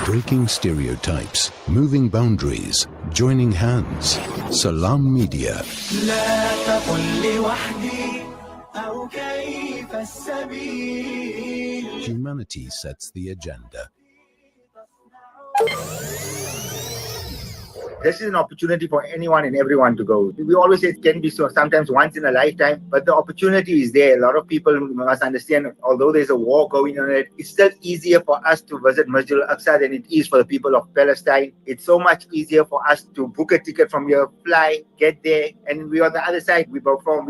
Breaking stereotypes, moving boundaries, joining hands. Salam Media. Humanity sets the agenda. This is an opportunity for anyone and everyone to go. We always say it can be so sometimes once in a lifetime, but the opportunity is there. A lot of people must understand, although there's a war going on, it's still easier for us to visit Masjid al-Aqsa than it is for the people of Palestine. It's so much easier for us to book a ticket from here, fly, get there, and we're on the other side. We're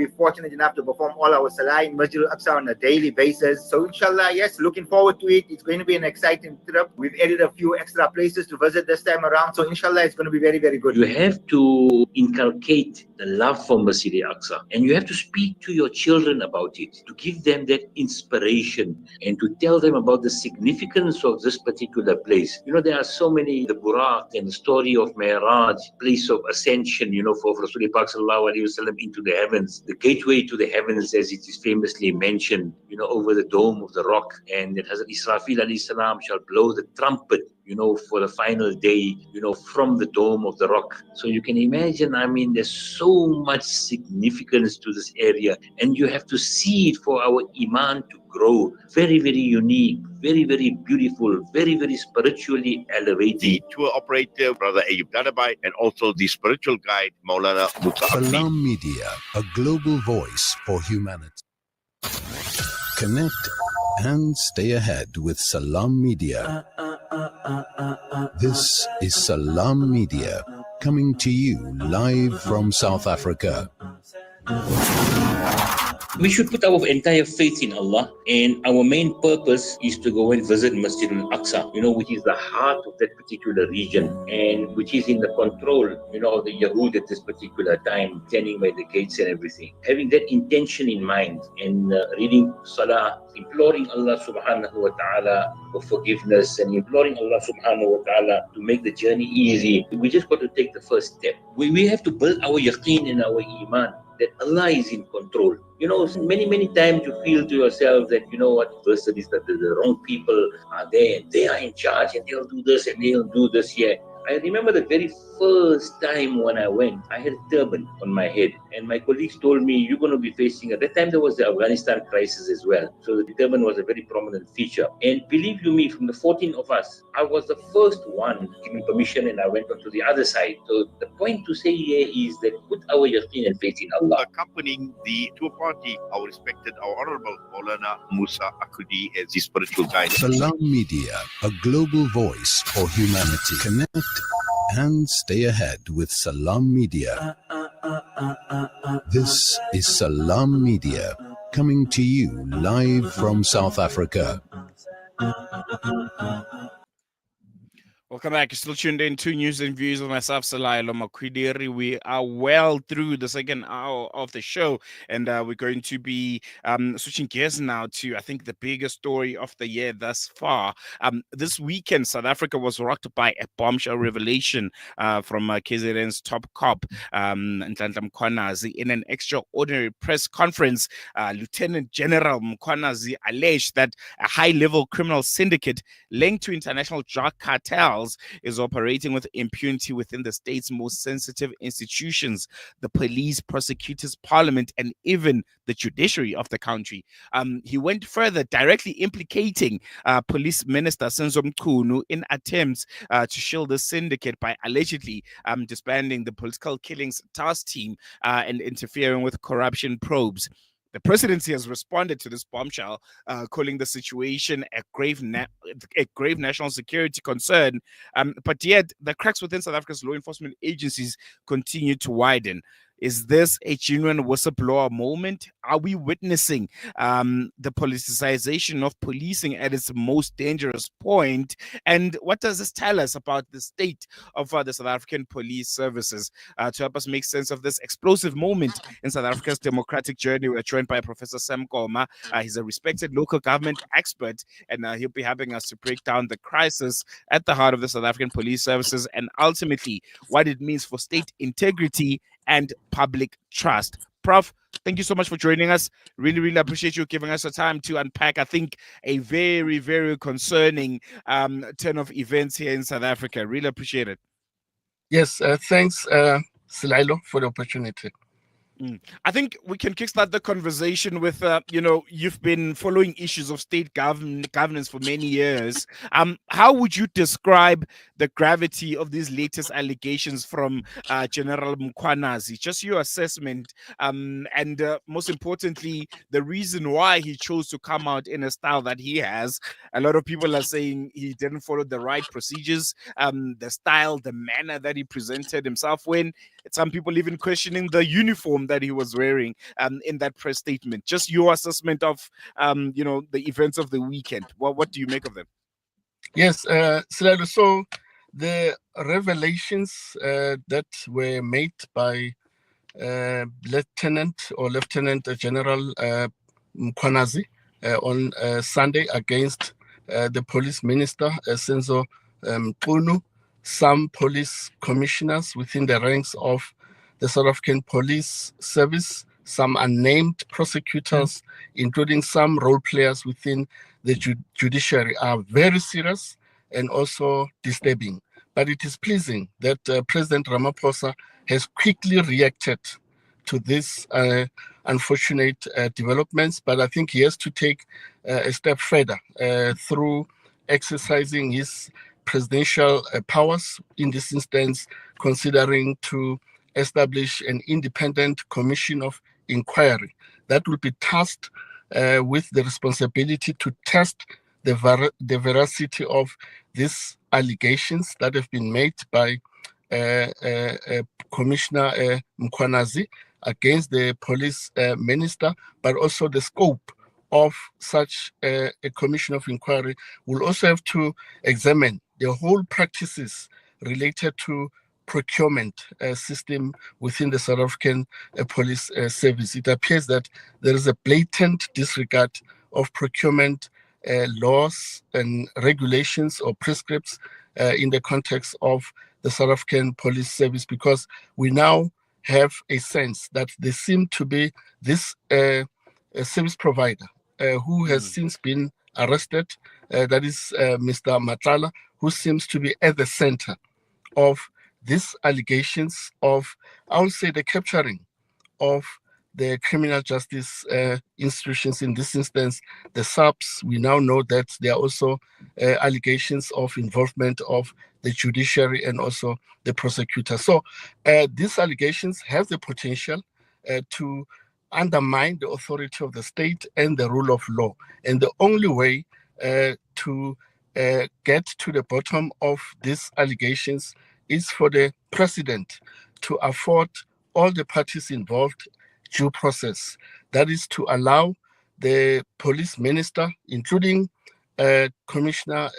fortunate enough to perform all our salah in Masjid al-Aqsa on a daily basis. So inshallah, yes, looking forward to it. It's going to be an exciting trip. We've added a few extra places to visit this time around. So inshallah, it's going to be very, very good. You have to inculcate the love for Masjid al-Aqsa, and you have to speak to your children about it, to give them that inspiration and to tell them about the significance of this particular place. You know, there are so many, the Buraq and the story of Mi'raj, place of ascension, for Rasulullah Pak sallallahu alaihi wasallam into the heavens, the gateway to the heavens as it is famously mentioned, over the dome of the rock, and that Hazrat Israfil alayhi salam shall blow the trumpet, for the final day, from the dome of the rock. So you can imagine, there's so much significance to this area, and you have to see it for our iman to grow. Very, very unique, very, very beautiful, very, very spiritually elevated. The tour operator, Brother Ayub Dadabai, and also the spiritual guide, Maulana Musa. Salam Media, a global voice for humanity. Connect and stay ahead with Salam Media. This is Salam Media, coming to you live from South Africa. We should put our entire faith in Allah, and our main purpose is to go and visit Masjid al-Aqsa, which is the heart of that particular region, and which is in the control, of the Yahud at this particular time, standing by the gates and everything. Having that intention in mind, and reading Salah, imploring Allah subhanahu wa ta'ala for forgiveness, and imploring Allah subhanahu wa ta'ala to make the journey easy, we just got to take the first step. We have to build our yaqeen and our iman that Allah is in control. Many times you feel to yourself that, person is that the wrong people are there, and they are in charge, and they'll do this and they'll do this here. I remember the very first time when I went, I had a turban on my head, and my colleagues told me, you're going to be facing, at that time there was the Afghanistan crisis as well. So the turban was a very prominent feature. And believe you me, from the 14 of us, I was the first one given permission, and I went on to the other side. So the point to say here is that put our yaqeen and faith in Allah. Accompanying the tour party, our respected, our honorable Maulana Musa Akudi as the spiritual guide. Salam Media, a global voice for humanity. Connect and stay ahead with Salam Media. This is Salam Media, coming to you live from South Africa. Welcome back. You're still tuned in to News and Views with myself, Salai Lomakwidiri. We are well through the second hour of the show, and we're going to be switching gears now to, I think, the biggest story of the year thus far. This weekend, South Africa was rocked by a bombshell revelation from KZN's top cop, Nhlanhla Mkhwanazi. In an extraordinary press conference, Lieutenant General Mkhwanazi alleged that a high-level criminal syndicate linked to international drug cartels is operating with impunity within the state's most sensitive institutions, the police, prosecutors, parliament, and even the judiciary of the country. He went further, directly implicating Police Minister Senzo Mchunu in attempts to shield the syndicate by allegedly disbanding the political killings task team and interfering with corruption probes. The presidency has responded to this bombshell, calling the situation a grave national security concern. But yet, the cracks within South Africa's law enforcement agencies continue to widen. Is this a genuine whistleblower moment? Are we witnessing the politicization of policing at its most dangerous point? And what does this tell us about the state of the South African police services? To help us make sense of this explosive moment in South Africa's democratic journey, we're joined by Professor Sam Koma. He's a respected local government expert, and he'll be helping us to break down the crisis at the heart of the South African police services and ultimately what it means for state integrity and public trust. Prof, thank you so much for joining us. Really, really appreciate you giving us the time to unpack, I think, a very, very concerning turn of events here in South Africa. Really appreciate it. Yes, thanks, Sililo, for the opportunity. I think we can kickstart the conversation with, you've been following issues of state governance for many years. How would you describe the gravity of these latest allegations from General Mkhwanazi? Just your assessment, and most importantly, the reason why he chose to come out in a style that he has. A lot of people are saying he didn't follow the right procedures, the style, the manner that he presented himself when. Some people even questioning the uniform that he was wearing in that press statement. Just your assessment of, the events of the weekend. What do you make of them? Yes, Silalo, so the revelations that were made by Lieutenant General Mkhwanazi on Sunday against the police minister, Senzo Mqunu, some police commissioners within the ranks of the South African Police Service, some unnamed prosecutors, including some role players within the judiciary, are very serious and also disturbing. But it is pleasing that President Ramaphosa has quickly reacted to these unfortunate developments, but I think he has to take a step further through exercising his presidential powers, in this instance, considering to establish an independent commission of inquiry that will be tasked with the responsibility to test the veracity of these allegations that have been made by Commissioner Mkhwanazi against the police minister, but also the scope of such a commission of inquiry will also have to examine the whole practices related to procurement system within the South African Police Service. It appears that there is a blatant disregard of procurement laws and regulations or prescripts in the context of the South African Police Service, because we now have a sense that there seem to be this service provider who has since been arrested, that is Mr. Matlala, who seems to be at the center of these allegations of, I would say, the capturing of the criminal justice institutions, in this instance, the SAPs. We now know that there are also allegations of involvement of the judiciary and also the prosecutor. So these allegations have the potential to undermine the authority of the state and the rule of law. And the only way to get to the bottom of these allegations is for the president to afford all the parties involved due process. That is to allow the police minister, including Commissioner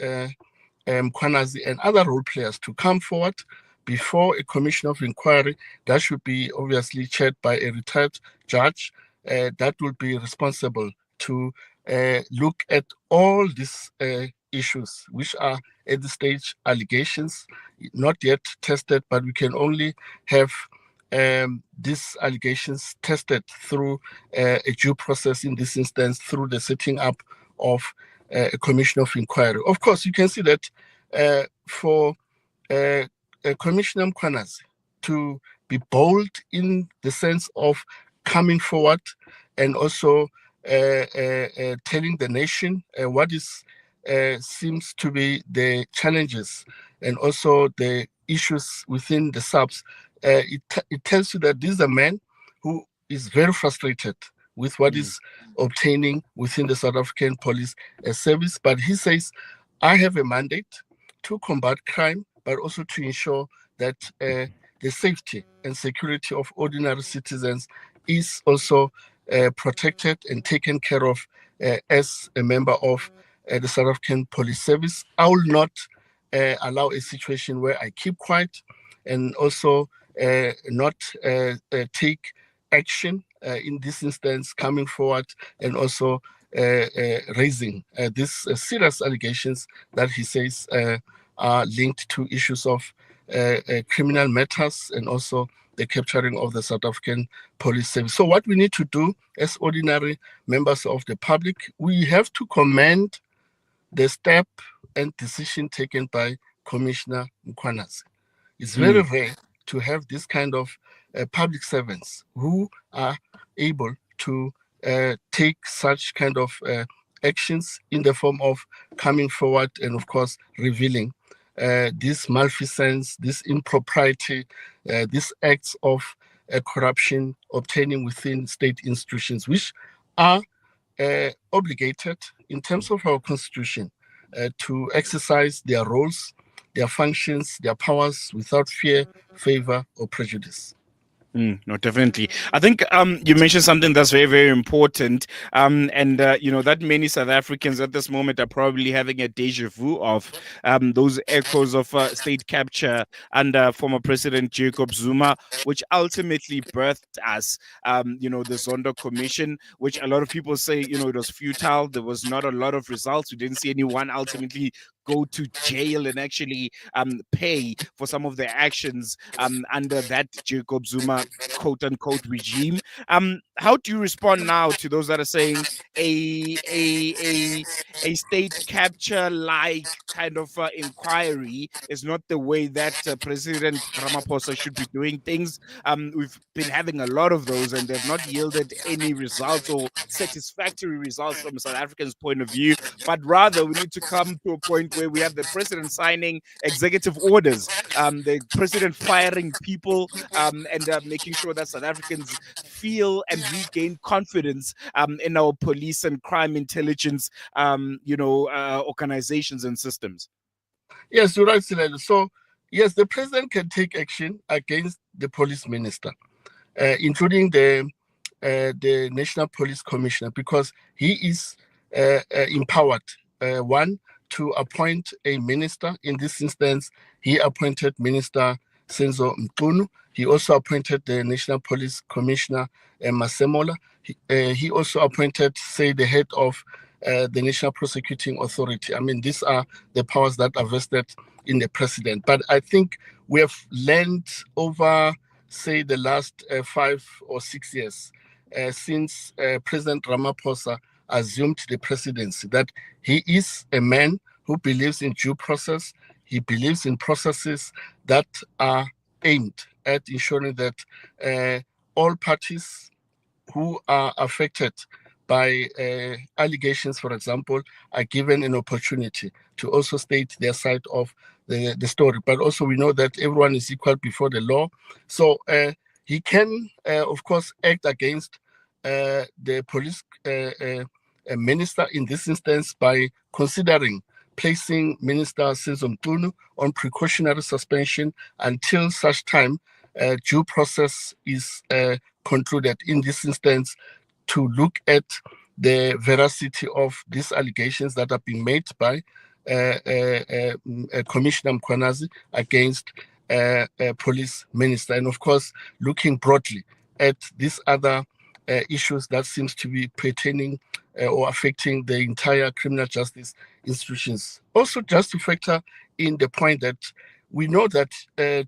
Mkhwanazi and other role players, to come forward before a commission of inquiry that should be obviously chaired by a retired judge that will be responsible to look at all these issues, which are at this stage allegations, not yet tested, but we can only have these allegations tested through a due process, in this instance, through the setting up of a commission of inquiry. Of course, you can see that for Commissioner Mkhwanazi to be bold in the sense of coming forward and also telling the nation what is seems to be the challenges and also the issues within the SAPs, it tells you that this is a man who is very frustrated with what is obtaining within the South African Police Service. But he says, I have a mandate to combat crime, but also to ensure that the safety and security of ordinary citizens is also protected and taken care of as a member of the South African Police Service. I will not allow a situation where I keep quiet and also not take action in this instance, coming forward and also raising these serious allegations that he says are linked to issues of criminal matters and also the capturing of the South African Police Service. So what we need to do as ordinary members of the public, we have to commend the step and decision taken by Commissioner Mkhwanazi. It's very rare to have this kind of public servants who are able to take such kind of actions in the form of coming forward and, of course, revealing this malfeasance, this impropriety, these acts of corruption obtaining within state institutions, which are obligated in terms of our constitution to exercise their roles, their functions, their powers without fear, favor, or prejudice. No, definitely. I think you mentioned something that's very, very important. That many South Africans at this moment are probably having a deja vu of those echoes of state capture under former President Jacob Zuma, which ultimately birthed us, the Zondo Commission, which a lot of people say, it was futile. There was not a lot of results. We didn't see anyone ultimately go to jail and actually pay for some of their actions under that Jacob Zuma quote unquote regime. How do you respond now to those that are saying a state capture like kind of inquiry is not the way that President Ramaphosa should be doing things? We've been having a lot of those and they've not yielded any results or satisfactory results from a South African's point of view, but rather we need to come to a point where we have the president signing executive orders, the president firing people, and making sure that South Africans feel and regain confidence in our police and crime intelligence, organizations and systems. Yes, you're right, Silele. So, yes, the president can take action against the police minister, including the National Police Commissioner, because he is empowered, one, to appoint a minister. In this instance, he appointed Minister Senzo Mchunu. He also appointed the National Police Commissioner, Masemola. He also appointed, say, the head of the National Prosecuting Authority. I mean, these are the powers that are vested in the president. But I think we have learned over, say, the last 5 or 6 years, since President Ramaphosa assumed the presidency, that he is a man who believes in due process. He believes in processes that are aimed at ensuring that all parties who are affected by allegations, for example, are given an opportunity to also state their side of the story. But also we know that everyone is equal before the law. So he can, of course, act against the police minister in this instance by considering placing Minister Senzo Mchunu on precautionary suspension until such time due process is concluded. In this instance, to look at the veracity of these allegations that are being made by Commissioner Mkhwanazi against a police minister, and of course looking broadly at these other issues that seems to be pertaining or affecting the entire criminal justice institutions. Also, just to factor in the point that we know that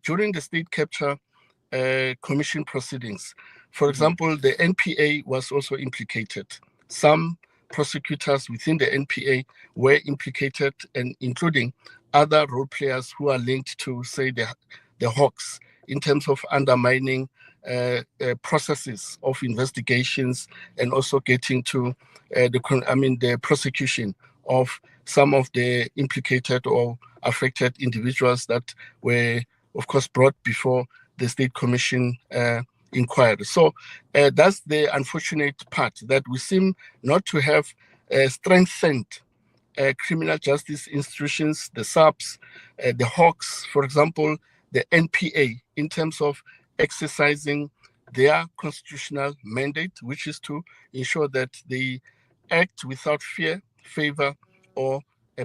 during the state capture commission proceedings, for example, the NPA was also implicated. Some prosecutors within the NPA were implicated, and including other role players who are linked to, say, the Hawks in terms of undermining processes of investigations and also getting to the prosecution of some of the implicated or affected individuals that were, of course, brought before the State Commission inquiry. So that's the unfortunate part, that we seem not to have strengthened criminal justice institutions, the SAPs, the Hawks, for example, the NPA, in terms of exercising their constitutional mandate, which is to ensure that they act without fear, favor, or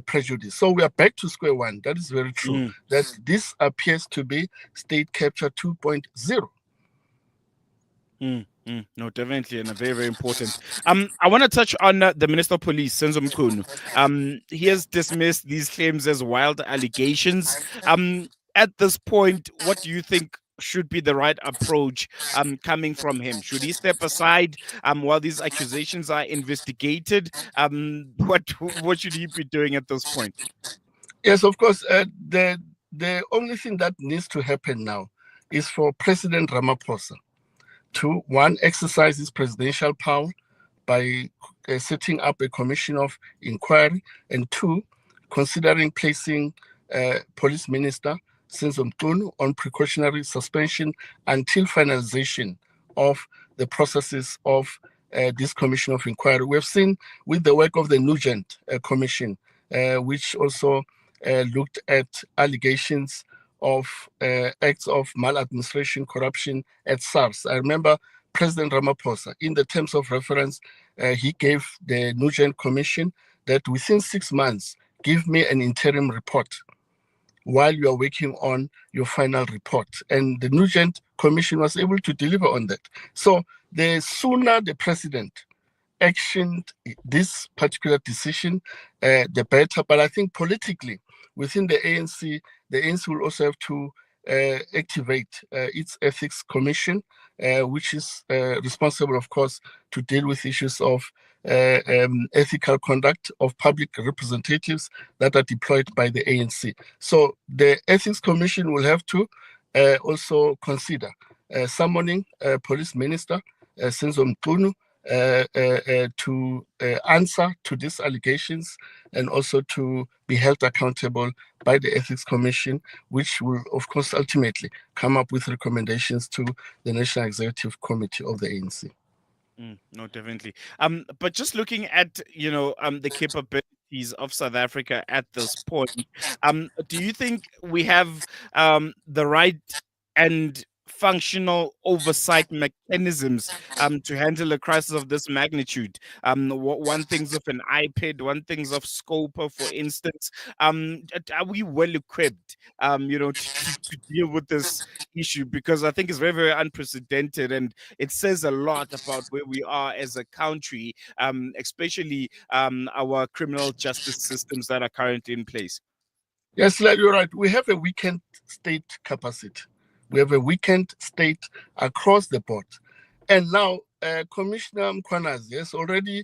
prejudice. So we are back to square one. That is very true. That this appears to be state capture 2.0. No, definitely, and very, very important. I want to touch on the Minister of Police, Senzo Mchunu. He has dismissed these claims as wild allegations. At this point, what do you think should be the right approach coming from him? Should he step aside while these accusations are investigated? What should he be doing at this point? Yes, of course. The only thing that needs to happen now is for President Ramaphosa to, one, exercise his presidential power by setting up a commission of inquiry, and two, considering placing Police Minister Senzo Mchunu on precautionary suspension until finalization of the processes of this commission of inquiry. We have seen with the work of the Nugent Commission, which also looked at allegations of acts of maladministration, corruption at SARS. I remember President Ramaphosa, in the terms of reference, he gave the Nugent Commission that within 6 months, give me an interim report while you are working on your final report. And the Nugent Commission was able to deliver on that. So the sooner the president actioned this particular decision, the better. But I think politically, within the ANC will also have to activate its ethics commission, which is responsible, of course, to deal with issues of ethical conduct of public representatives that are deployed by the ANC. So the ethics commission will have to also consider summoning Police Minister Senzo Mchunu to answer to these allegations and also to be held accountable by the Ethics Commission, which will, of course, ultimately come up with recommendations to the National Executive Committee of the ANC. No, definitely. But just looking at, the capabilities of South Africa at this point, do you think we have the right and functional oversight mechanisms to handle a crisis of this magnitude? One thing's of an iPad, one thing's of Scopa, for instance. Are we well equipped, to deal with this issue? Because I think it's very, very unprecedented, and it says a lot about where we are as a country, especially our criminal justice systems that are currently in place. Yes, you're right. We have a weakened state capacity. We have a weakened state across the board. And now, Commissioner Mkhwanazi has already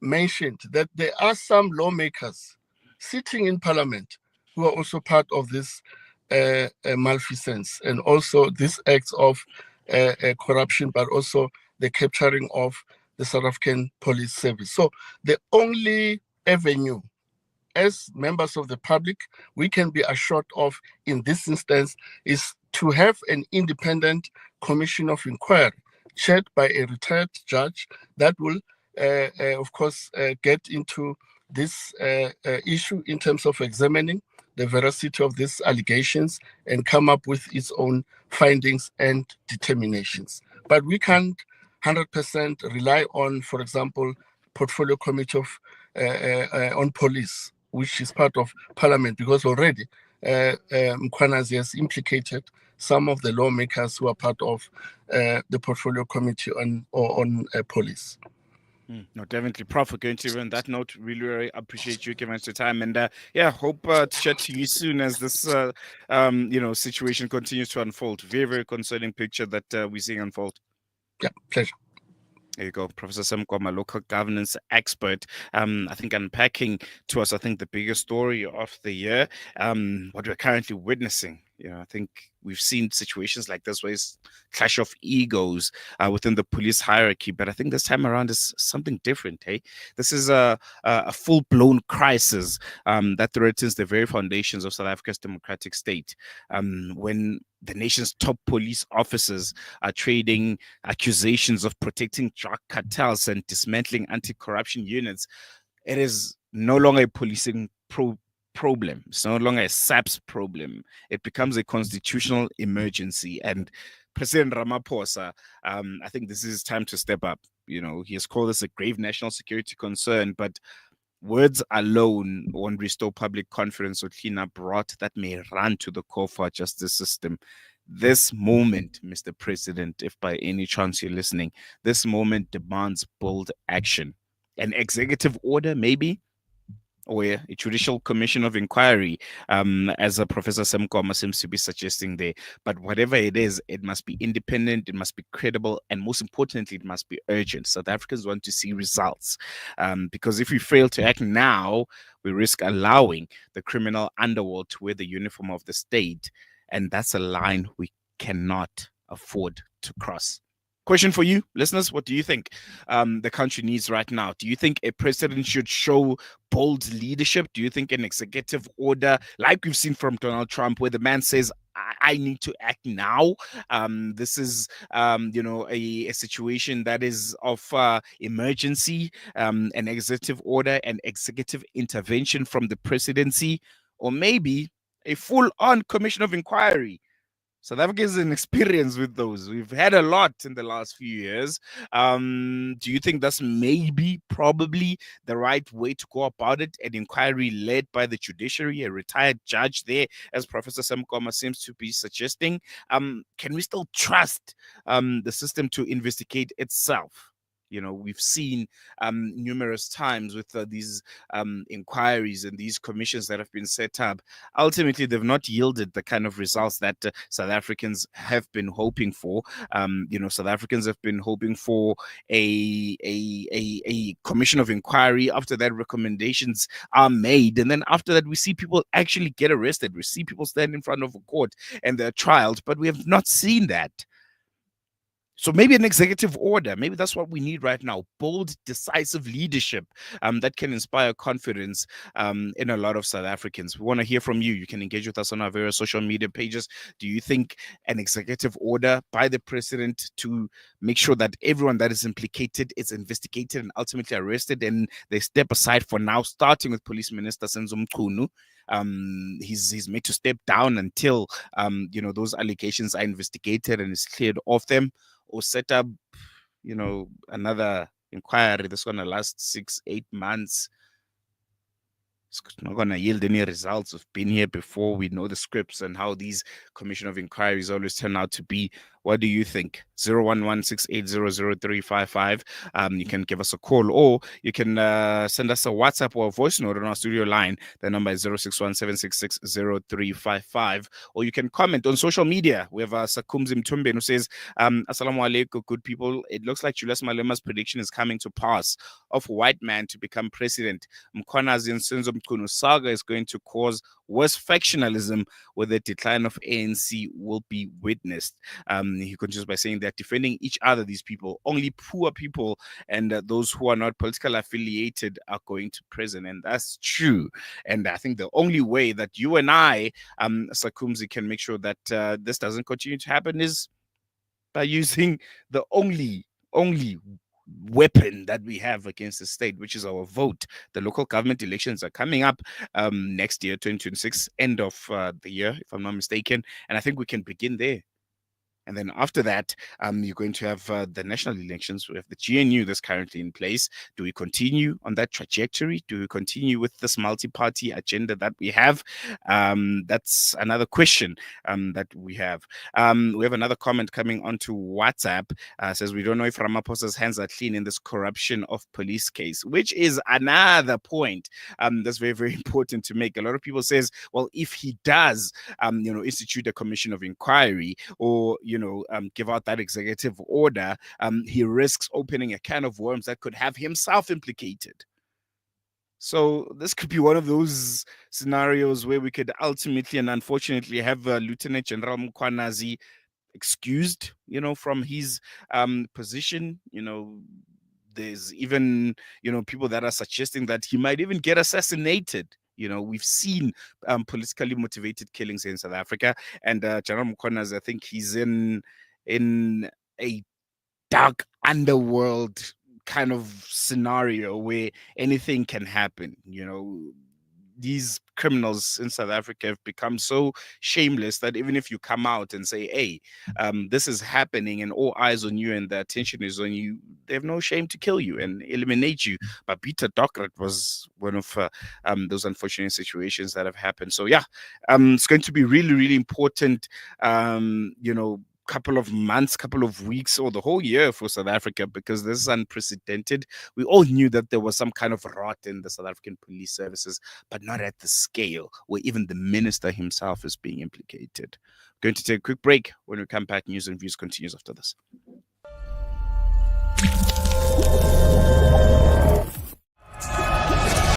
mentioned that there are some lawmakers sitting in parliament who are also part of this malfeasance and also these acts of corruption, but also the capturing of the South African Police Service. So the only avenue as members of the public we can be assured of in this instance is to have an independent commission of inquiry chaired by a retired judge that will, of course, get into this issue in terms of examining the veracity of these allegations and come up with its own findings and determinations. But we can't 100% rely on, for example, portfolio committee of on police, which is part of parliament, because already Mkhwanazi has implicated some of the lawmakers who are part of the portfolio committee on police. No, definitely, Prof. We're going to, on that note, really, really appreciate you giving us your time, and hope to chat to you soon as this, situation continues to unfold. Very, very concerning picture that we're seeing unfold. Yeah, pleasure. There you go, Professor Sam Koma, local governance expert. I think unpacking to us, the biggest story of the year, what we're currently witnessing. I think we've seen situations like this where it's clash of egos within the police hierarchy, but I think this time around is something different. Hey, this is a full-blown crisis that threatens the very foundations of South Africa's democratic state. When the nation's top police officers are trading accusations of protecting drug cartels and dismantling anti-corruption units, it is no longer a policing problem. It's no longer a SAPS problem. It becomes a constitutional emergency. And President Ramaphosa, I think this is time to step up. He has called this a grave national security concern, but words alone won't restore public confidence or clean up rot that may run to the core of our justice system. This moment, Mr. President, if by any chance you're listening, this moment demands bold action. An executive order, maybe? or a judicial commission of inquiry, as a Professor Koma seems to be suggesting there. But whatever it is, it must be independent, it must be credible, and most importantly, it must be urgent. South Africans want to see results, because if we fail to act now, we risk allowing the criminal underworld to wear the uniform of the state, and that's a line we cannot afford to cross. Question for you, listeners. What do you think the country needs right now? Do you think a president should show bold leadership? Do you think an executive order, like we've seen from Donald Trump, where the man says, I need to act now. This is, a situation that is of emergency, an executive order, an executive intervention from the presidency, or maybe a full-on commission of inquiry. South Africa is an experience with those. We've had a lot in the last few years. Do you think that's maybe, probably the right way to go about it? An inquiry led by the judiciary, a retired judge there, as Professor Koma seems to be suggesting. Can we still trust the system to investigate itself? We've seen numerous times with these inquiries and these commissions that have been set up. Ultimately, they've not yielded the kind of results that South Africans have been hoping for. South Africans have been hoping for a commission of inquiry. After that, recommendations are made. And then after that, we see people actually get arrested. We see people stand in front of a court and they're trialed, but we have not seen that. So maybe an executive order, maybe that's what we need right now. Bold, decisive leadership that can inspire confidence in a lot of South Africans. We want to hear from you. You can engage with us on our various social media pages. Do you think an executive order by the president to make sure that everyone that is implicated is investigated and ultimately arrested, and they step aside for now, starting with Police Minister Senzo Mchunu? He's made to step down until those allegations are investigated and is cleared of them, or set up another inquiry that's going to last 6-8 months. It's not going to yield any results. We've been here before. We know the scripts and how these commission of inquiries always turn out to be. What do you think? 011-6800-355. You can give us a call, or you can send us a WhatsApp or a voice note on our studio line. The number is 061-766-0355. Or you can comment on social media. We have Sakumzi Mtumbe who says, Assalamu alaikum, good people. It looks like Julius Malema's prediction is coming to pass of a white man to become president. Mkhonazi and Senzo Mchunu saga is going to cause worse factionalism, where the decline of ANC will be witnessed. He continues by saying they're defending each other, these people. Only poor people and those who are not politically affiliated are going to prison. And that's true. And I think the only way that you and I, Sakumzi, can make sure that this doesn't continue to happen is by using the only weapon that we have against the state, which is our vote. The local government elections are coming up next year, 2026, end of the year, if I'm not mistaken. And I think we can begin there. And then after that, you're going to have the national elections. We have the GNU that's currently in place. Do we continue on that trajectory? Do we continue with this multi-party agenda that we have? That's another question that we have. We have another comment coming onto WhatsApp. Says, we don't know if Ramaphosa's hands are clean in this corruption of police case, which is another point that's very, very important to make. A lot of people says, well, if he does, institute a commission of inquiry, or give out that executive order, he risks opening a can of worms that could have himself implicated. So this could be one of those scenarios where we could ultimately and unfortunately have Lieutenant General Mkhwanazi excused, from his position. There's even, people that are suggesting that he might even get assassinated. We've seen politically motivated killings in South Africa, and General Mkhwanazi, I think he's in a dark underworld kind of scenario where anything can happen. These criminals in South Africa have become so shameless that even if you come out and say, hey, this is happening and all eyes on you and the attention is on you, they have no shame to kill you and eliminate you. But Peter Docrat was one of those unfortunate situations that have happened. So yeah, it's going to be really, really important, couple of months, couple of weeks, or the whole year for South Africa, because this is unprecedented. We all knew that there was some kind of rot in the South African police services, but not at the scale where even the minister himself is being implicated. Going to take a quick break. When we come back, news and views continues after this.